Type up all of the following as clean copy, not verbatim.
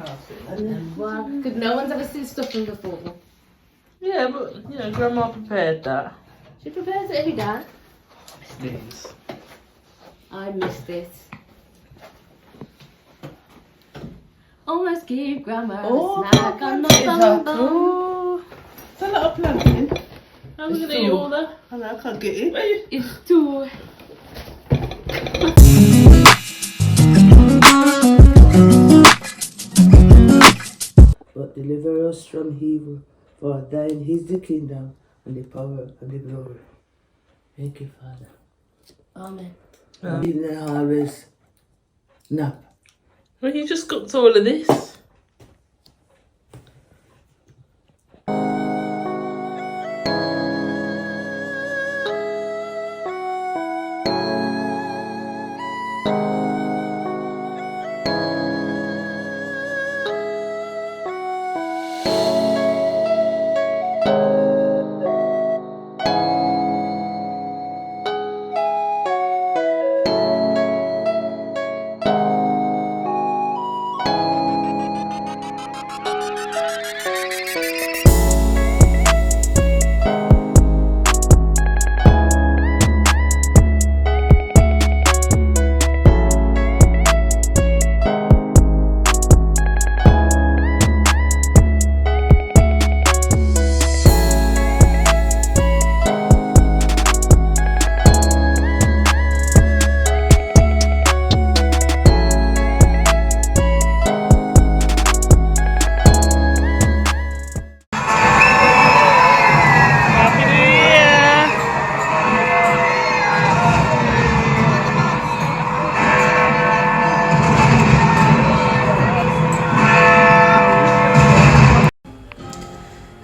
Because no one's ever seen stuffing before. Yeah, but you know, Grandma prepared that. She prepares it every day. These. I miss this. Almost give Grandma a snack on the bum. Oh, It's a lot of planting. how are we gonna eat all that? I know, I can't get it. It's too. But deliver us from evil, for thine is the kingdom, and the power, and the glory. Thank you, Father. Amen. And even always nap. Well, you just cooked all of this.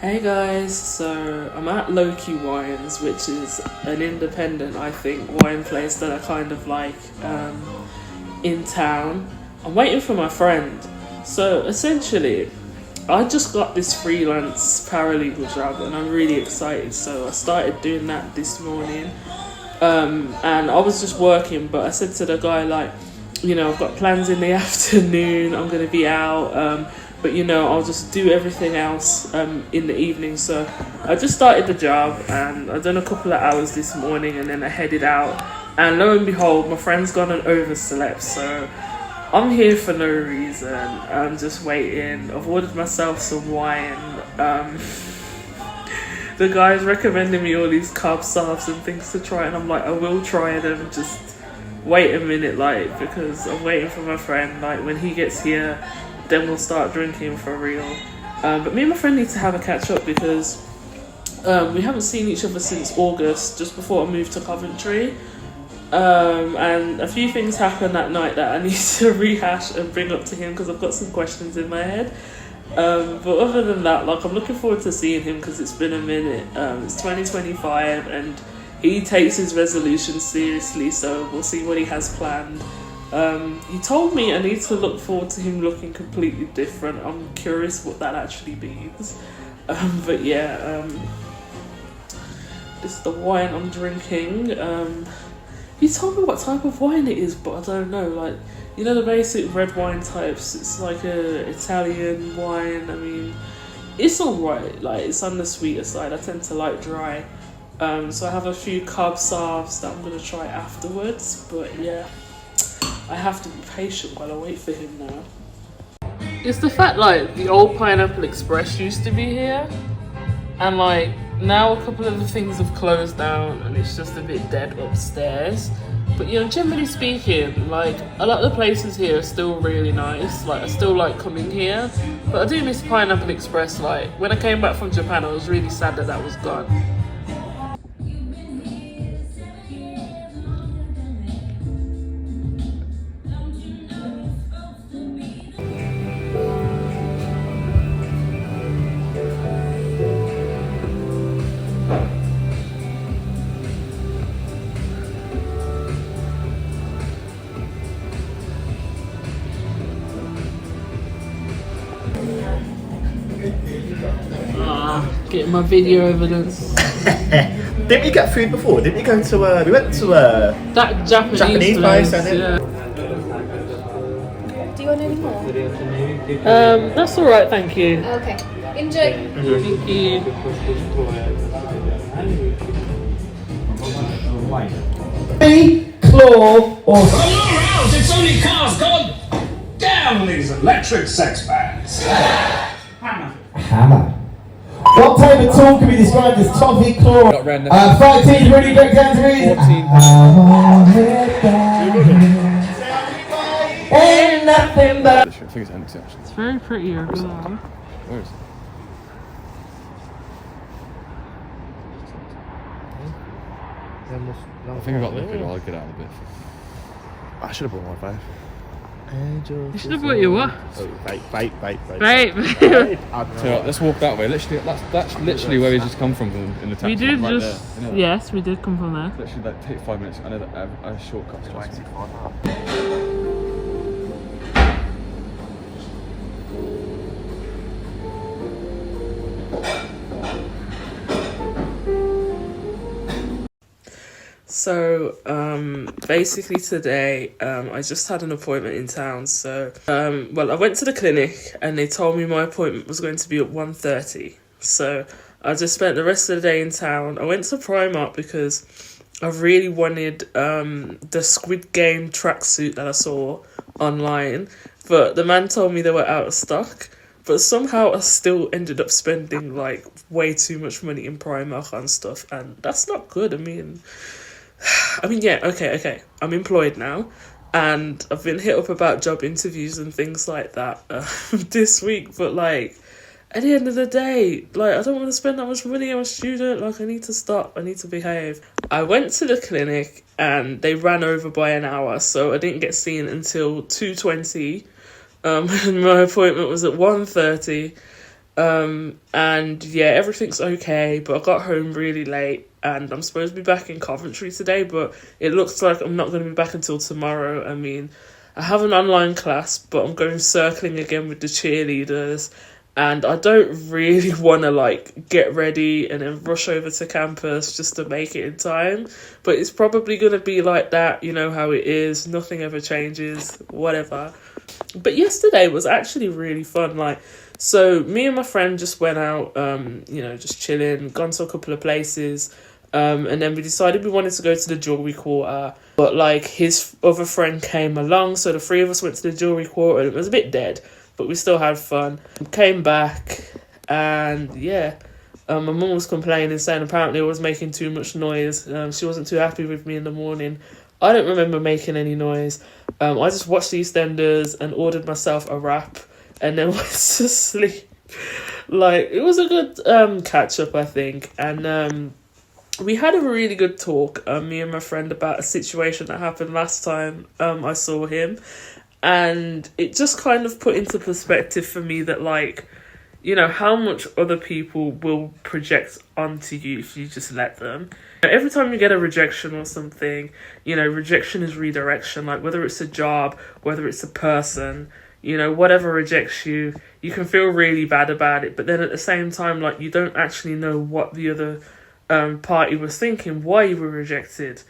Hey guys, so I'm at Loki Wines, which is an independent, I think, wine place that I kind of like in town. I'm waiting for my friend. So essentially, I just got this freelance paralegal job and I'm really excited. So I started doing that this morning. And I was just working, but I said to the guy, like, you know, I've got plans in the afternoon, I'm going to be out. But you know, I'll just do everything else in the evening. So I just started the job and I've done a couple of hours this morning and then I headed out. And lo and behold, my friend's gone and overslept. So I'm here for no reason. I'm just waiting. I've ordered myself some wine. The guy's recommending me all these carb sauce and things to try. And I'm like, I will try them. Just wait a minute, like, because I'm waiting for my friend. Like, when he gets here, then we'll start drinking for real. But me and my friend need to have a catch up because we haven't seen each other since August, just before I moved to Coventry. And a few things happened that night that I need to rehash and bring up to him because I've got some questions in my head. But other than that, like, I'm looking forward to seeing him because it's been a minute. It's 2025 and he takes his resolutions seriously, so we'll see what he has planned. He told me I need to look forward to him looking completely different. I'm curious what that actually means. But yeah, this is the wine I'm drinking. He told me what type of wine it is, but I don't know. Like, you know, the basic red wine types. It's like a Italian wine. I mean, it's alright. Like, it's on the sweeter side. I tend to like dry. So I have a few carb sauves that I'm gonna try afterwards. But yeah, I have to be patient while I wait for him now. It's the fact, like, the old Pineapple Express used to be here, and like now a couple of the things have closed down and it's just a bit dead upstairs. But you know, generally speaking, like, a lot of the places here are still really nice. Like, I still like coming here, but I do miss Pineapple Express. Like, when I came back from Japan, I was really sad that that was gone. Getting my video evidence. Didn't we get food before? Didn't we go to, we went to that Japanese place, place, I think. yeah. Do you want any more? That's all right, thank you. Okay. Enjoy. Thank you. Claw or Around, it's only cars gone down these electric sex bands. hammer. What type of tool can be described as toffee claw? 13 ready, back down to read. 14. Ain't nothing but. I think it's an exception. It's very pretty, your glove. Where is it? I think I got liquid. I'll get out of a bit. I should have brought my vape. You should have brought your what? Oh, vape. Vape. So let's walk that way. Literally, that's literally where we just come from in the taxi. We did right just. there. You know that? Yes, we did come from there. Literally, like, take 5 minutes. I know that I have shortcuts. Trust me. So, basically today, I just had an appointment in town. So, well, I went to the clinic and they told me my appointment was going to be at 1:30. So, I just spent the rest of the day in town. I went to Primark because I really wanted the Squid Game tracksuit that I saw online. But the man told me they were out of stock. But somehow I still ended up spending like way too much money in Primark on stuff. And that's not good. I mean, yeah, okay. I'm employed now, and I've been hit up about job interviews and things like that this week. But like, at the end of the day, like, I don't want to spend that much money on a student. Like, I need to stop. I need to behave. I went to the clinic and they ran over by an hour, so I didn't get seen until 2:20. And my appointment was at 1:30. And yeah, everything's okay, but I got home really late and I'm supposed to be back in Coventry today, but it looks like I'm not going to be back until tomorrow. I mean, I have an online class, but I'm going circling again with the cheerleaders, and I don't really want to like get ready and then rush over to campus just to make it in time, but it's probably going to be like that. You know how it is, nothing ever changes, whatever. But yesterday was actually really fun. Like, so me and my friend just went out, just chilling, gone to a couple of places, and then we decided we wanted to go to the jewellery quarter, but like his other friend came along, so the three of us went to the jewellery quarter. It was a bit dead, but we still had fun. Came back, and yeah, my mum was complaining, saying apparently I was making too much noise. She wasn't too happy with me in the morning. I don't remember making any noise. I just watched EastEnders and ordered myself a wrap and then went to sleep. Like, it was a good catch up, I think. And we had a really good talk, me and my friend, about a situation that happened last time I saw him. And it just kind of put into perspective for me that, like, you know, how much other people will project onto you if you just let them. Every time you get a rejection or something, you know, rejection is redirection. Like, whether it's a job, whether it's a person, you know, whatever rejects you, you can feel really bad about it. But then at the same time, like, you don't actually know what the other party was thinking, why you were rejected.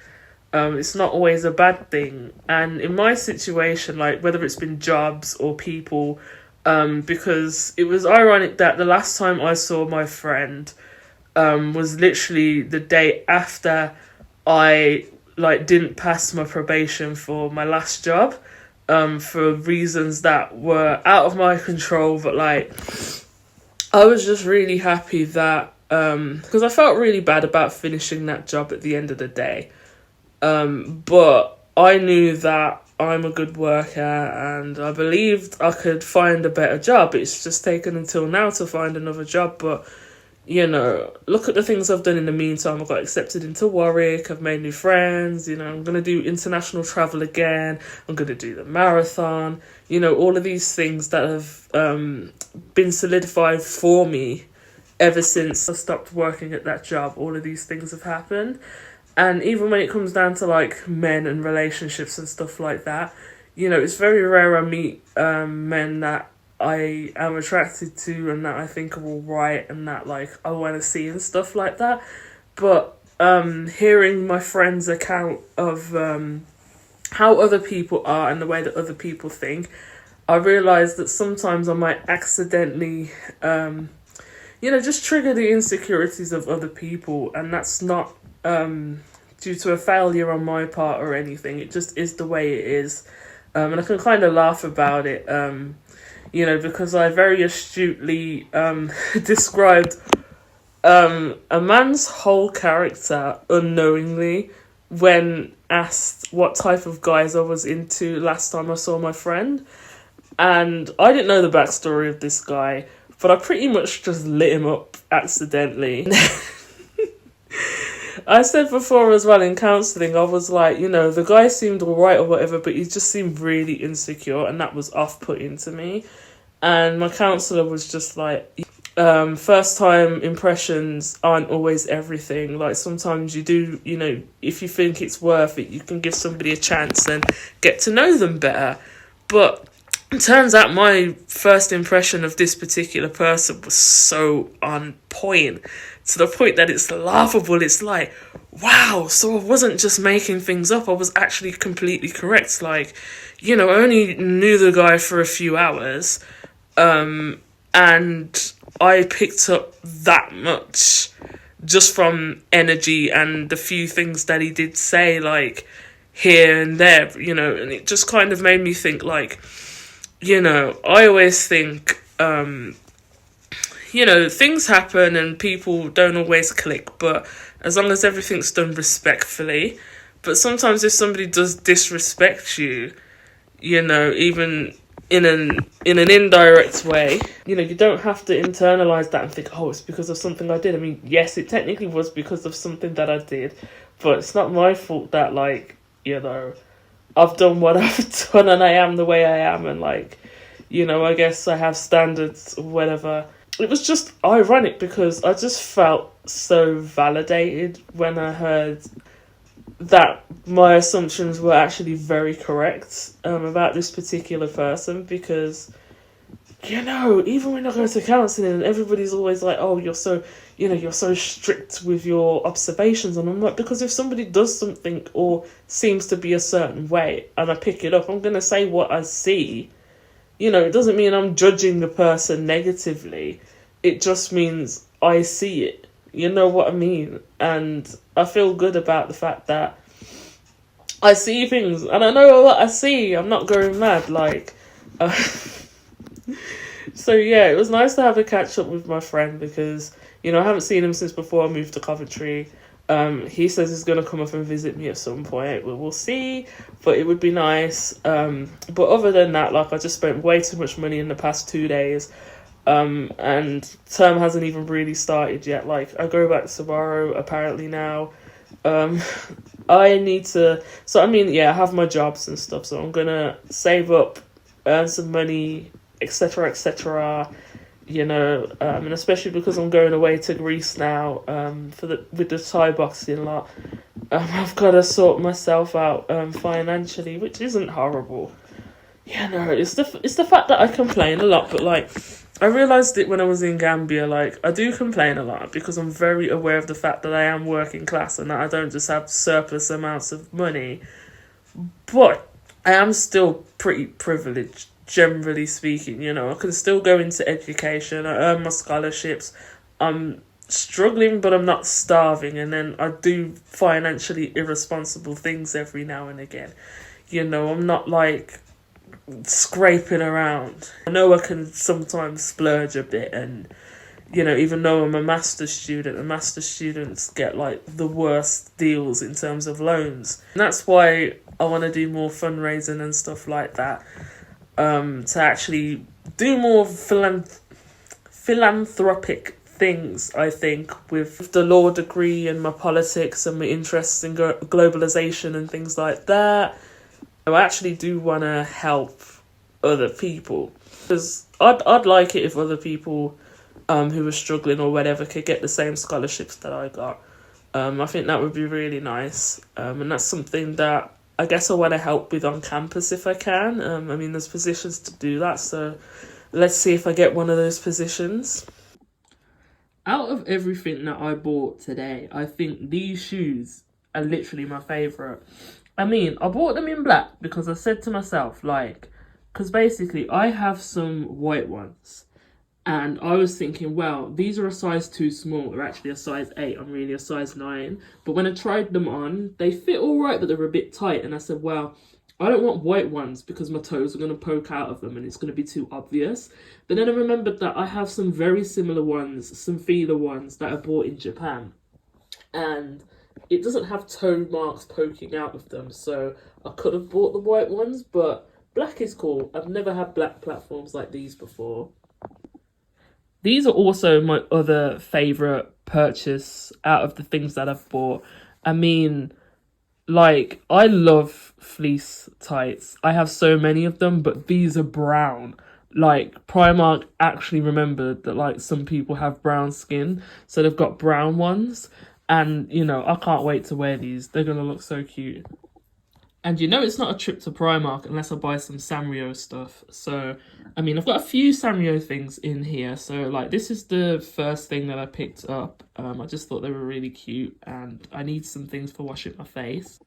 It's not always a bad thing. And in my situation, like, whether it's been jobs or people, because it was ironic that the last time I saw my friend was literally the day after I like didn't pass my probation for my last job, for reasons that were out of my control. But like, I was just really happy that because I felt really bad about finishing that job at the end of the day, but I knew that I'm a good worker and I believed I could find a better job. It's just taken until now to find another job. But, you know, look at the things I've done in the meantime. I got accepted into Warwick. I've made new friends. You know, I'm going to do international travel again. I'm going to do the marathon. You know, all of these things that have been solidified for me ever since I stopped working at that job. All of these things have happened. And even when it comes down to, like, men and relationships and stuff like that, you know, it's very rare I meet men that I am attracted to and that I think are all right and that, like, I want to see and stuff like that. But hearing my friend's account of how other people are and the way that other people think, I realised that sometimes I might accidentally, just trigger the insecurities of other people, and that's not due to a failure on my part or anything. It just is the way it is. And I can kind of laugh about it, because I very astutely described a man's whole character unknowingly when asked what type of guys I was into last time I saw my friend. And I didn't know the backstory of this guy, but I pretty much just lit him up accidentally. I said before as well in counselling, I was like, the guy seemed alright or whatever, but he just seemed really insecure, and that was off-putting to me. And my counsellor was just like, first time impressions aren't always everything. Like, sometimes you do, if you think it's worth it, you can give somebody a chance and get to know them better. But it turns out my first impression of this particular person was so on point, to the point that it's laughable. It's like, wow, so I wasn't just making things up, I was actually completely correct. Like, I only knew the guy for a few hours, and I picked up that much just from energy and the few things that he did say, like, here and there, and it just kind of made me think, like, I always think, things happen and people don't always click, but as long as everything's done respectfully. But sometimes if somebody does disrespect you, even in an indirect way, you don't have to internalize that and think, oh, it's because of something I did. I mean, yes, it technically was because of something that I did, but it's not my fault that, like, I've done what I've done and I am the way I am, and, like, I guess I have standards or whatever. It was just ironic because I just felt so validated when I heard that my assumptions were actually very correct about this particular person, because, even when I go to counselling and everybody's always like, oh, you're so strict with your observations, and I'm like, because if somebody does something or seems to be a certain way and I pick it up, I'm going to say what I see. It doesn't mean I'm judging the person negatively. It just means I see it. You know what I mean? And I feel good about the fact that I see things and I know what I see. I'm not going mad. Like, so yeah, it was nice to have a catch up with my friend because, I haven't seen him since before I moved to Coventry. He says he's going to come up and visit me at some point. We'll see, but it would be nice. But other than that, like, I just spent way too much money in the past 2 days. And term hasn't even really started yet. Like, I go back tomorrow, apparently now. I need to... So, I mean, yeah, I have my jobs and stuff, so I'm going to save up, earn some money, etc., etc., and especially because I'm going away to Greece now, with the Thai boxing lot, I've got to sort myself out financially, which isn't horrible. It's the fact that I complain a lot, but, like, I realised it when I was in Gambia. Like, I do complain a lot because I'm very aware of the fact that I am working class and that I don't just have surplus amounts of money, but I am still pretty privileged. Generally speaking, I can still go into education, I earn my scholarships, I'm struggling but I'm not starving, and then I do financially irresponsible things every now and again. I'm not like scraping around. I know I can sometimes splurge a bit, and even though I'm a master's students get like the worst deals in terms of loans. And that's why I want to do more fundraising and stuff like that. To actually do more philanthropic things, I think, with the law degree and my politics and my interests in globalization and things like that. I actually do want to help other people, because I'd like it if other people who are struggling or whatever could get the same scholarships that I got. I think that would be really nice, and that's something that I guess I want to help with on campus if I can. I mean, there's positions to do that, so let's see if I get one of those positions. Out of everything that I bought today, I think these shoes are literally my favourite. I mean, I bought them in black because I said to myself, like, Because basically I have some white ones. And I was thinking, well, these are a size too small. They're actually a size 8. I'm really a size 9. But when I tried them on, they fit all right, but they're a bit tight. And I said, well, I don't want white ones because my toes are going to poke out of them and it's going to be too obvious. But then I remembered that I have some very similar ones, some feeler ones that I bought in Japan. And it doesn't have toe marks poking out of them. So I could have bought the white ones, but black is cool. I've never had black platforms like these before. These are also my other favourite purchase out of the things that I've bought. I mean, like, I love fleece tights. I have so many of them, but these are brown. Like, Primark actually remembered that, like, some people have brown skin, so they've got brown ones. And, you know, I can't wait to wear these. They're going to look so cute. And you know it's not a trip to Primark unless I buy some Sanrio stuff. So, I mean, I've got a few Sanrio things in here. So, like, this is the first thing that I picked up. I just thought they were really cute. And I need some things for washing my face.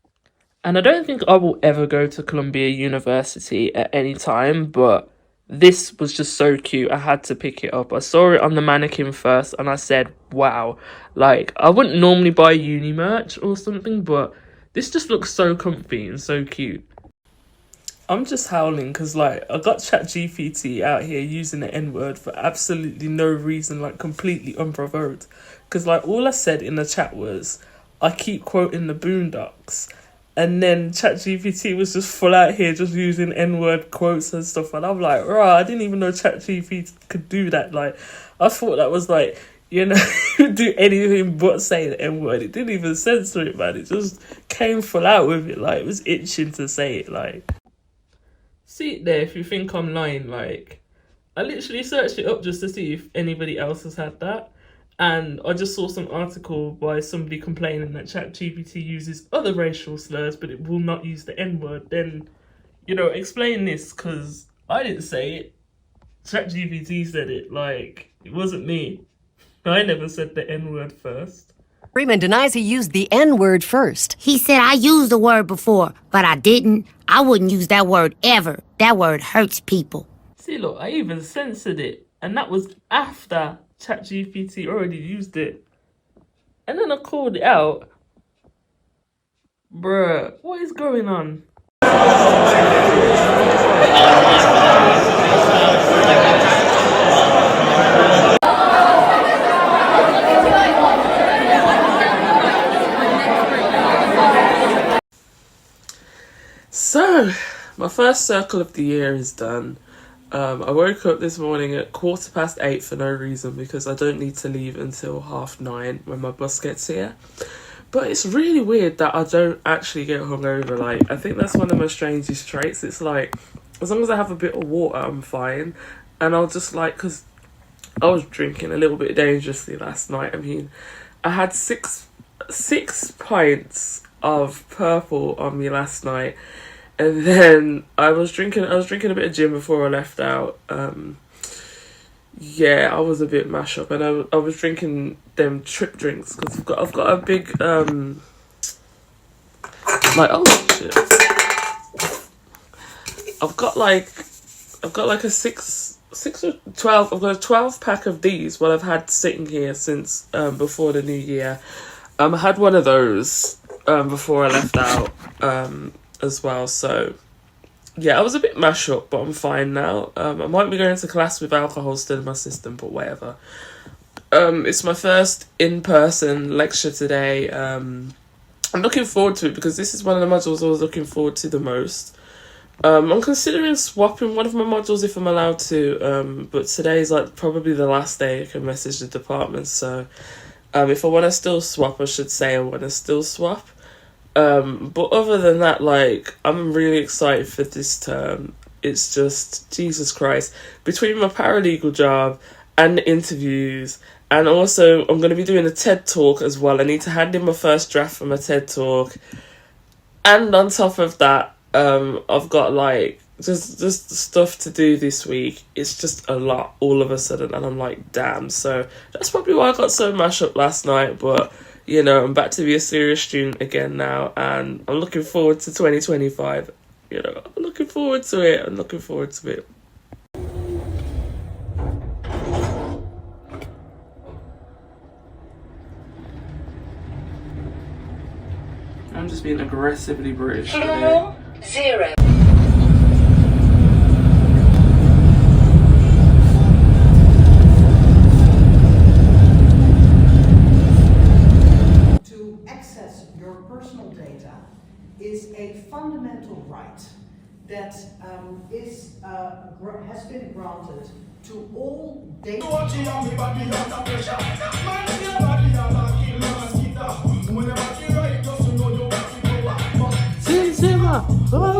And I don't think I will ever go to Columbia University at any time. But this was just so cute. I had to pick it up. I saw it on the mannequin first. And I said, wow. Like, I wouldn't normally buy uni merch or something. But this just looks so comfy and so cute. I'm just howling because, like, I got ChatGPT out here using the N-word for absolutely no reason, like, completely unprovoked. Because, like, all I said in the chat was, I keep quoting the Boondocks. And then ChatGPT was just full out here just using N-word quotes and stuff. And I'm like, rah, I didn't even know ChatGPT could do that. Like, I thought that was, like, you know, do anything but say the N-word. It didn't even censor it, man. It just came full out with it. Like, it was itching to say it, like. See it there if you think I'm lying, like. I literally searched it up just to see if anybody else has had that. And I just saw some article by somebody complaining that ChatGPT uses other racial slurs, but it will not use the N-word. Then, you know, explain this, because I didn't say it. ChatGPT said it, like, it wasn't me. I never said the N-word first. Freeman denies he used the N-word first. He said I used the word before, but I didn't. I wouldn't use that word ever. That word hurts people. See, look, I even censored it. And that was after ChatGPT already used it. And then I called it out. Bruh, what is going on? So, my first circle of the year is done. I woke up this morning at 8:15 for no reason because I don't need to leave until 9:30 when my bus gets here. But it's really weird that I don't actually get hungover. Like, I think that's one of my strangest traits. It's like, as long as I have a bit of water, I'm fine. And I'll just like, because I was drinking a little bit dangerously last night. I mean, I had six pints of purple on me last night. And then I was drinking a bit of gin before I left out. Yeah, I was a bit mash up, and I was drinking them trip drinks because I've got a big like, oh shit, I've got like a 6 or 12. I've got a 12 pack of these. What I've had sitting here since before the new year. I had one of those before I left out as well. So yeah, I was a bit mash up, but I'm fine now. I might be going to class with alcohol still in my system, but whatever. It's my first in-person lecture today. I'm looking forward to it because this is one of the modules I was looking forward to the most. I'm considering swapping one of my modules if I'm allowed to, but today's like probably the last day I can message the department, so if I want to still swap, I should say I want to still swap. But other than that, like, I'm really excited for this term. It's just, Jesus Christ, between my paralegal job and the interviews, and also I'm going to be doing a TED Talk as well. I need to hand in my first draft for my TED Talk. And on top of that, I've got like just stuff to do this week. It's just a lot all of a sudden, and I'm like, damn. So that's probably why I got so mashed up last night, but you know, I'm back to be a serious student again now, and I'm looking forward to 2025. you know, I'm looking forward to it. I'm looking forward to it. I'm just being aggressively British today. 0. To access your personal data is a fundamental right that has been granted to all data. Who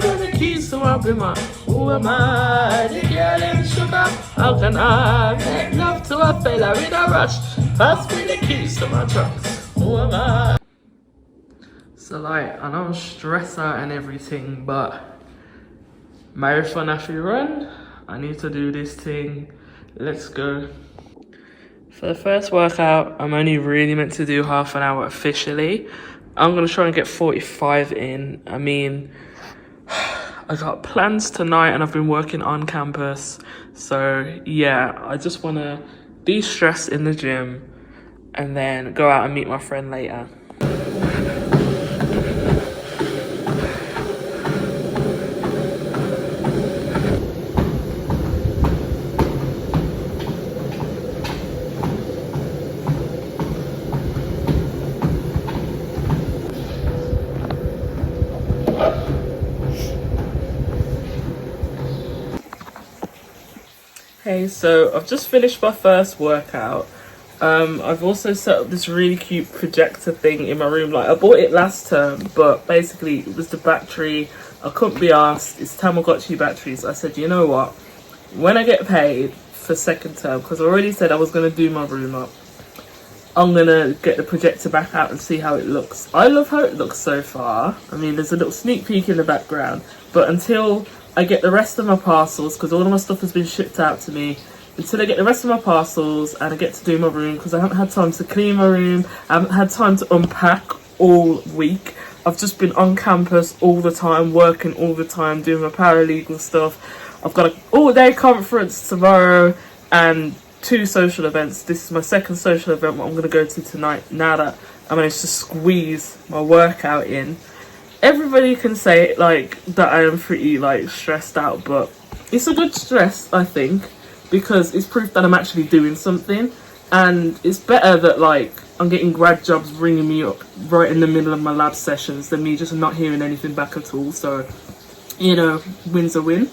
got the keys to my bimmer? Who am I? The girl in sugar. How can I make love to a fella in a rush? Pass me the keys to my trucks. Who am I? So like, I know I'm stressed out and everything, but marathon after you run, I need to do this thing. Let's go. For the first workout, I'm only really meant to do half an hour officially. I'm gonna try and get 45 in. I mean, I got plans tonight and I've been working on campus. So yeah, I just wanna de-stress in the gym and then go out and meet my friend later. Hey, so I've just finished my first workout. I've also set up this really cute projector thing in my room. Like, I bought it last term, but basically it was the battery. I couldn't be asked. It's Tamagotchi batteries. I said, you know what? When I get paid for second term, because I already said I was going to do my room up, I'm going to get the projector back out and see how it looks. I love how it looks so far. I mean, there's a little sneak peek in the background, but until I get the rest of my parcels, because all of my stuff has been shipped out to me, until I get the rest of my parcels and I get to do my room, because I haven't had time to clean my room, I haven't had time to unpack all week. I've just been on campus all the time, working all the time, doing my paralegal stuff. I've got an all-day conference tomorrow and 2 social events. This is my second social event what I'm going to go to tonight, now that I managed to squeeze my workout in. Everybody can say like that I am pretty like stressed out, but it's a good stress, I think, because it's proof that I'm actually doing something, and it's better that like I'm getting grad jobs ringing me up right in the middle of my lab sessions than me just not hearing anything back at all. So, you know, win's a win.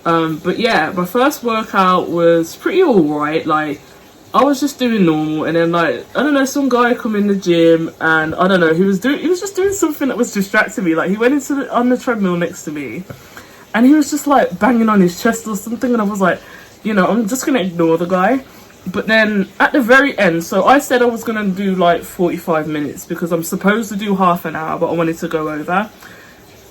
But yeah, my first workout was pretty alright. Like, I was just doing normal, and then like, I don't know, some guy come in the gym, and I don't know, he was just doing something that was distracting me. Like, he went on the treadmill next to me, and he was just like banging on his chest or something, and I was like, you know, I'm just gonna ignore the guy. But then at the very end, so I said I was gonna do like 45 minutes because I'm supposed to do half an hour, but I wanted to go over.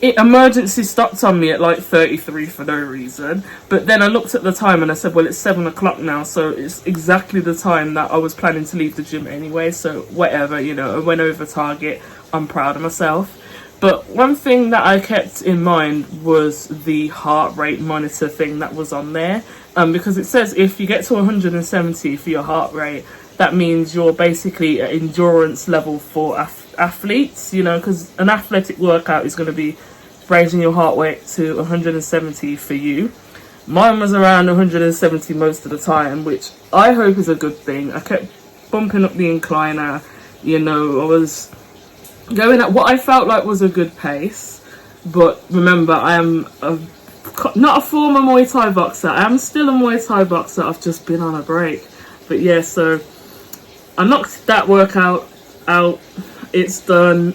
It emergency stopped on me at like 33 for no reason. But then I looked at the time and I said, well, it's 7 o'clock now, so it's exactly the time that I was planning to leave the gym anyway. So whatever, you know, I went over target. I'm proud of myself. But one thing that I kept in mind was the heart rate monitor thing that was on there. Because it says if you get to 170 for your heart rate, that means you're basically at endurance level for athletes, you know, because an athletic workout is going to be raising your heart rate to 170 for you. Mine was around 170 most of the time, which I hope is a good thing. I kept bumping up the incliner, you know, I was going at what I felt like was a good pace. But remember, I am not a former Muay Thai boxer. I am still a Muay Thai boxer. I've just been on a break. But yeah, so I knocked that workout out. It's done.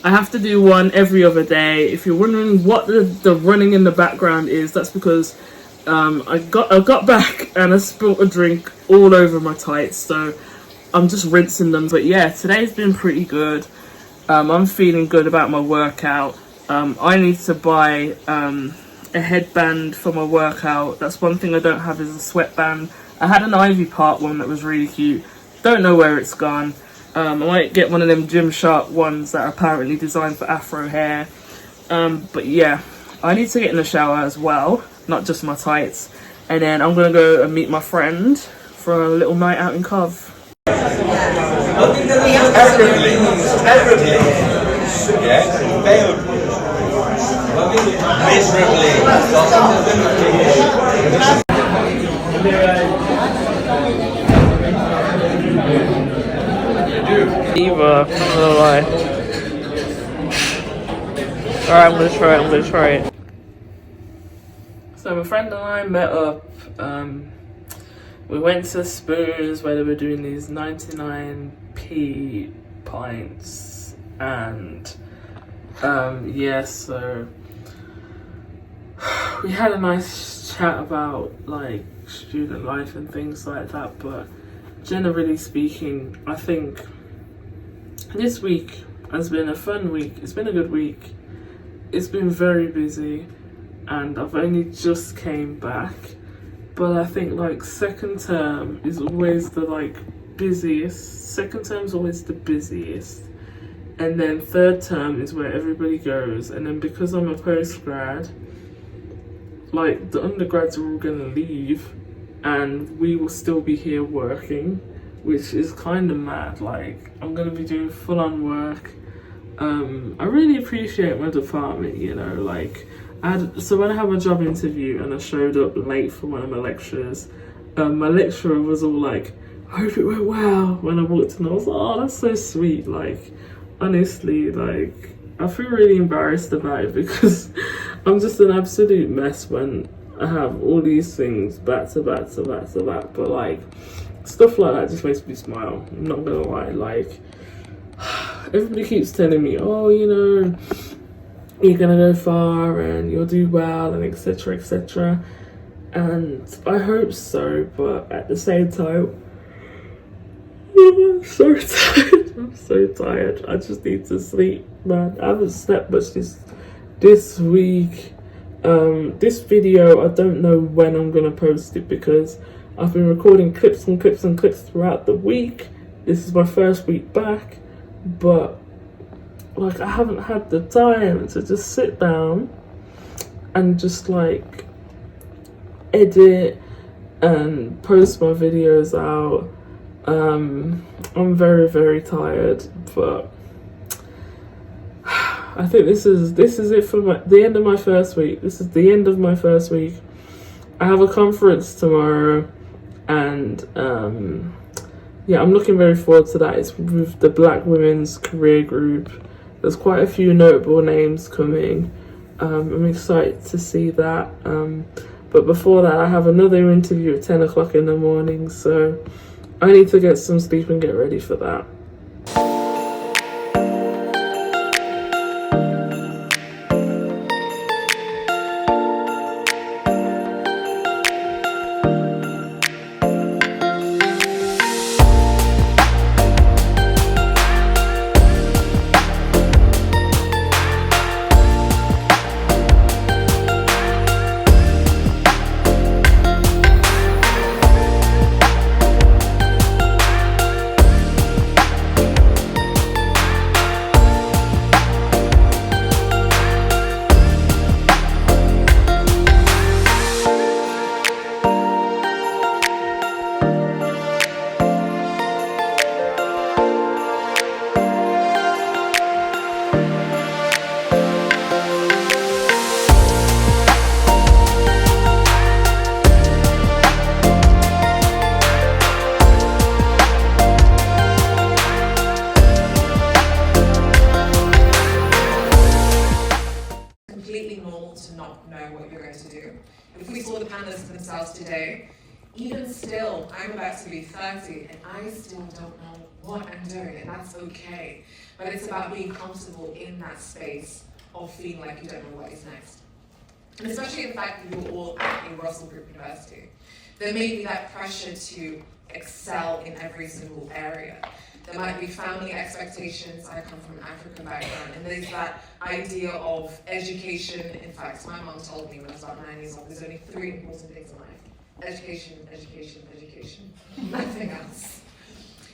I have to do one every other day. If you're wondering what the running in the background is, that's because I got back and I spilled a drink all over my tights, so I'm just rinsing them. But yeah, today's been pretty good. I'm feeling good about my workout. I need to buy a headband for my workout. That's one thing I don't have, is a sweatband. I had an Ivy Park one that was really cute. Don't know where it's gone. I might get one of them Gymshark ones that are apparently designed for afro hair. But yeah, I need to get in the shower as well, not just my tights. And then I'm gonna go and meet my friend for a little night out in Cov. Eva, I'm gonna lie. Alright, I'm gonna try it. So my friend and I met up. We went to Spoons where they were doing these 99p pints, and yeah, so we had a nice chat about like student life and things like that. But generally speaking, I think this week has been a fun week. It's been a good week. It's been very busy, and I've only just came back. But I think like second term is always the like busiest. Second term is always the busiest. And then third term is where everybody goes. And then because I'm a postgrad, like the undergrads are all gonna leave and we will still be here working, which is kind of mad. Like I'm gonna be doing full on work. I really appreciate my department, you know, like so when I had my job interview and I showed up late for one of my lectures, my lecturer was all like, I hope it went well, when I walked in. I was like, oh, that's so sweet. Like honestly, like I feel really embarrassed about it because I'm just an absolute mess when I have all these things back to back to back to back. But like stuff like that just makes me smile, I'm not gonna lie. Like everybody keeps telling me, oh, you know, you're gonna go far and you'll do well and etc, etc, and I hope so, but at the same time I'm so tired. I'm so tired. I just need to sleep, man. I haven't slept much this week. This video, I don't know when I'm gonna post it because I've been recording clips and clips and clips throughout the week. This is my first week back, but like I haven't had the time to just sit down and just like edit and post my videos out. I'm very, very tired, but I think this is it for the end of my first week. This is the end of my first week. I have a conference tomorrow, and yeah, I'm looking very forward to that. It's with the Black Women's Career Group. There's quite a few notable names coming. I'm excited to see that. But before that, I have another interview at 10 o'clock in the morning, so I need to get some sleep and get ready for that. If we saw the panelists themselves today, even still, I'm about to be 30 and I still don't know what I'm doing, and that's okay. But it's about being comfortable in that space of feeling like you don't know what is next. And especially the fact that you're all at a Russell Group University, there may be that pressure to excel in every single area. There might be family expectations. I come from an African background, and there's that idea of education. In fact, my mom told me when I was about 9 years old, there's only 3 important things in life: education, education, education, nothing else.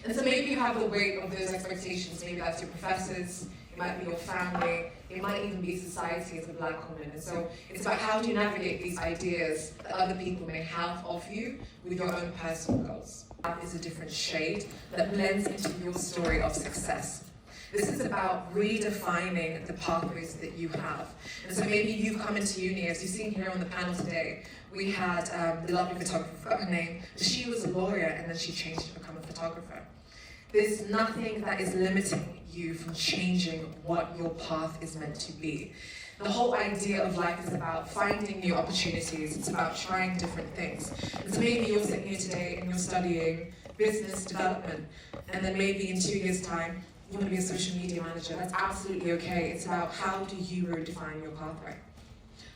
And so maybe you have the weight of those expectations. Maybe that's your professors, it might be your family, it might even be society as a black woman. And so it's about how do you navigate these ideas that other people may have of you with your own personal goals. That is a different shade that blends into your story of success. This is about redefining the pathways that you have. And so maybe you've come into uni, as you've seen here on the panel today, we had the lovely photographer, I forgot her name, but she was a lawyer and then she changed to become a photographer. There's nothing that is limiting you from changing what your path is meant to be. The whole idea of life is about finding new opportunities. It's about trying different things. And so maybe you're sitting here today and you're studying business development, and then maybe in 2 years' time, you want to be a social media manager. That's absolutely okay. It's about how do you redefine your pathway.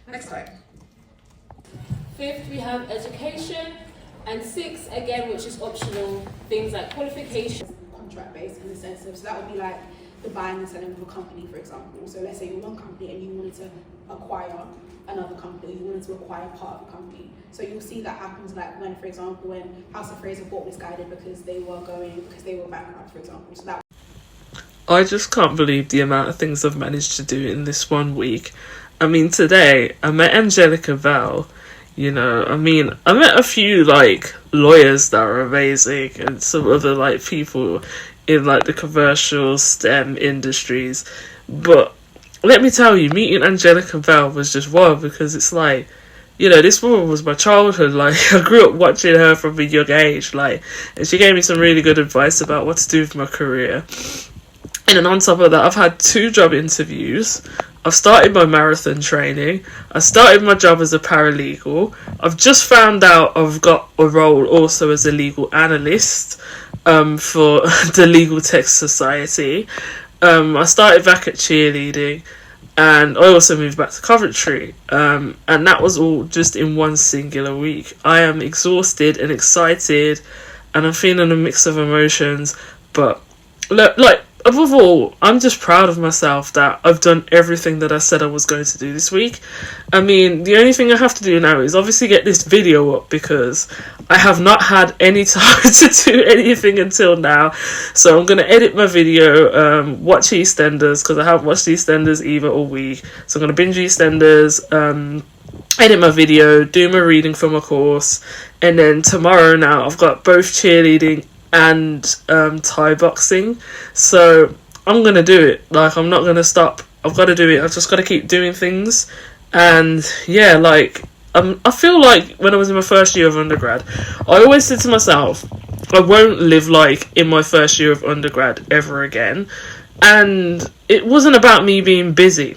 Next slide. 5th, we have education. And 6, again, which is optional, things like qualifications. Contract based in the sense of, so that would be like the buying and selling of a company, for example. So let's say you're one company and you wanted to acquire another company, you wanted to acquire part of a company. So you'll see that happens like when, for example, when House of Fraser bought Misguided because they were bankrupt, for example. So that I just can't believe the amount of things I've managed to do in this 1 week. I mean, today I met Angelica Bell. You know, I mean, I met a few, like, lawyers that are amazing and some other, like, people in, like, the commercial STEM industries. But let me tell you, meeting Angelica Bell was just wild because it's like, you know, this woman was my childhood. Like, I grew up watching her from a young age, like, and she gave me some really good advice about what to do with my career. And then on top of that, I've had 2 job interviews. I've started my marathon training. I started my job as a paralegal. I've just found out I've got a role also as a legal analyst for the Legal Tech Society. I started back at cheerleading, and I also moved back to Coventry. And that was all just in one singular week. I am exhausted and excited, and I'm feeling a mix of emotions. But like, above all, I'm just proud of myself that I've done everything that I said I was going to do this week. I mean, the only thing I have to do now is obviously get this video up because I have not had any time to do anything until now. So I'm going to edit my video, watch EastEnders because I haven't watched EastEnders either all week. So I'm going to binge EastEnders, edit my video, do my reading for my course, and then tomorrow now I've got both cheerleading and Thai boxing, so I'm gonna do it. Like, I'm not gonna stop. I've got to do it. I've just got to keep doing things. And yeah, like, I feel like when I was in my first year of undergrad, I always said to myself, I won't live like in my first year of undergrad ever again. And it wasn't about me being busy.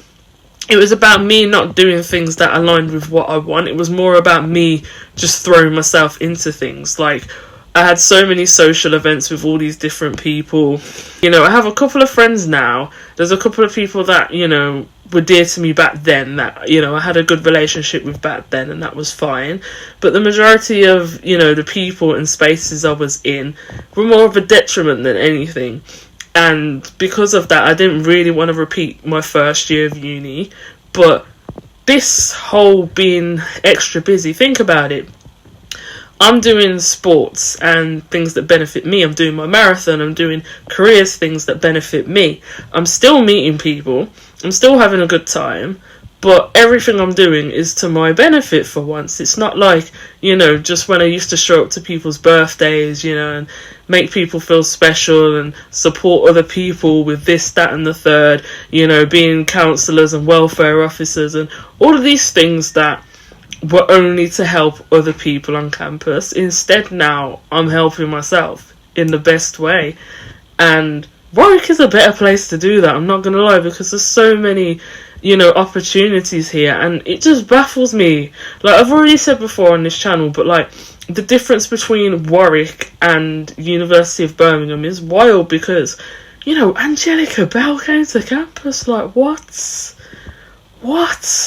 It was about me not doing things that aligned with what I want. It was more about me just throwing myself into things. Like, I had so many social events with all these different people. You know, I have a couple of friends now. There's a couple of people that, you know, were dear to me back then, that, you know, I had a good relationship with back then, and that was fine. But the majority of, you know, the people and spaces I was in were more of a detriment than anything. And because of that, I didn't really want to repeat my first year of uni. But this whole being extra busy, think about it. I'm doing sports and things that benefit me. I'm doing my marathon. I'm doing careers, things that benefit me. I'm still meeting people. I'm still having a good time. But everything I'm doing is to my benefit for once. It's not like, you know, just when I used to show up to people's birthdays, you know, and make people feel special and support other people with this, that and the third, you know, being counsellors and welfare officers and all of these things that were only to help other people on campus. Instead, now I'm helping myself in the best way. And Warwick is a better place to do that, I'm not going to lie, because there's so many, you know, opportunities here, and it just baffles me. Like, I've already said before on this channel, but like, the difference between Warwick and University of Birmingham is wild, because, you know, Angelica Bell came to campus. Like, what?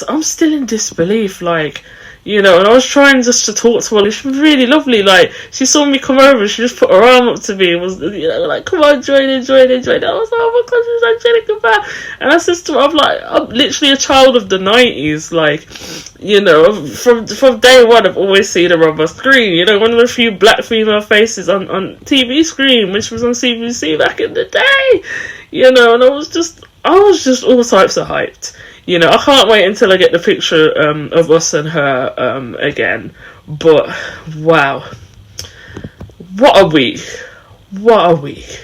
I'm still in disbelief. Like, you know, and I was trying just to talk to her. She was really lovely. Like, she saw me come over, she just put her arm up to me and was, you know, like, come on, join in. I was like, oh my god, she's Angelica Bell. And I said to her, I'm literally a child of the 90s. Like, you know, from day one, I've always seen her on my screen. You know, one of the few black female faces on TV screen when she was on CBC back in the day. You know, and I was just I was just all types of hyped. You know, I can't wait until I get the picture of us and her again. But wow, what a week! What a week!